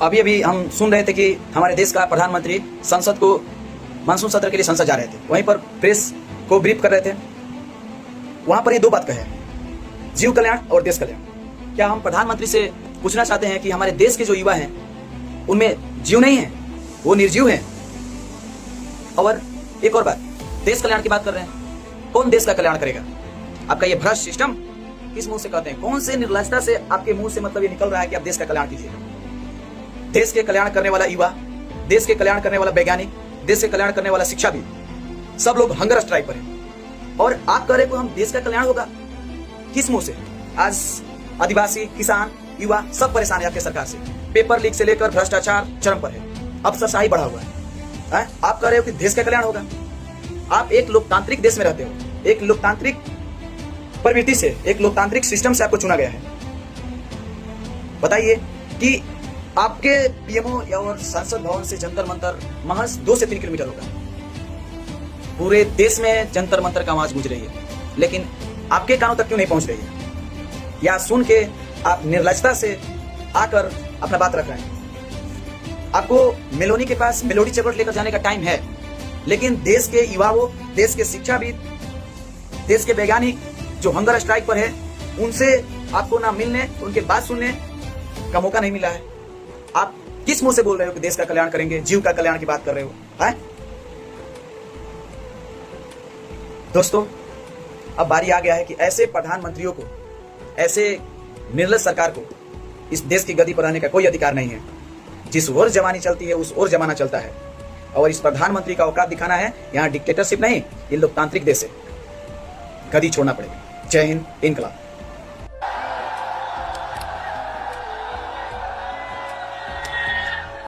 अभी अभी हम सुन रहे थे कि हमारे देश का प्रधानमंत्री संसद को मानसून सत्र के लिए संसद जा रहे थे। वहीं पर प्रेस को ब्रीफ कर रहे थे। वहां पर ये दो बात कहे, जीव कल्याण और देश कल्याण। क्या हम प्रधानमंत्री से पूछना चाहते हैं कि हमारे देश के जो युवा हैं उनमें जीव नहीं है, वो निर्जीव हैं? और एक और बात, देश कल्याण की बात कर रहे हैं, कौन देश का कल्याण करेगा? आपका ये भ्रष्ट सिस्टम किस मुंह से कहते हैं? कौन से निर्लजता से आपके मुंह से मतलब ये निकल रहा है कि आप देश का कल्याण कीजिएगा? देश के कल्याण करने वाला युवा, देश के कल्याण करने वाला वैज्ञानिक, देश के कल्याण करने वाला शिक्षाविद, सब लोग हंगर स्ट्राइक पर हैं। और आप कह रहे हो हम देश का कल्याण होगा, किस मुंह से? आज आदिवासी, किसान, युवा सब परेशान है आपके सरकार से। पेपर लीक से लेकर भ्रष्टाचार चरम पर है, अफसरशाही बढ़ा हुआ है। आप कह रहे हो कि देश का कल्याण होगा। आप एक लोकतांत्रिक देश में रहते हो, एक लोकतांत्रिक प्रवृत्ति से, एक लोकतांत्रिक सिस्टम से आपको चुना गया है। बताइए कि आपके पीएमओ या और संसद भवन से जंतर मंतर महज 2 से 3 किलोमीटर होगा। पूरे देश में जंतर मंतर का आवाज गूंज रही है, लेकिन आपके कानों तक क्यों नहीं पहुंच रही है? या सुन के आप निर्लजता से आकर अपना बात रख रहे हैं। आपको मेलोनी के पास मेलोडी चक्रवर्ती लेकर जाने का टाइम है, लेकिन देश के युवाओं, देश के शिक्षाविद, देश के वैज्ञानिक जो हंगर स्ट्राइक पर है, उनसे आपको ना मिलने, उनके बात सुनने का मौका नहीं मिला है। आप किस मुंह से बोल रहे हो कि देश का कल्याण करेंगे, जीव का कल्याण की बात कर रहे हो? है दोस्तों, अब बारी आ गया है कि ऐसे प्रधानमंत्रियों को, ऐसे निर्लज सरकार को इस देश की गद्दी पर रहने का कोई अधिकार नहीं है। जिस ओर जमानी चलती है उस ओर जमाना चलता है, और इस प्रधानमंत्री का औकात दिखाना है। यहाँ डिक्टेटरशिप नहीं, ये लोकतांत्रिक देश है। गद्दी छोड़ना पड़ेगा। जय हिंद, इनकलाब।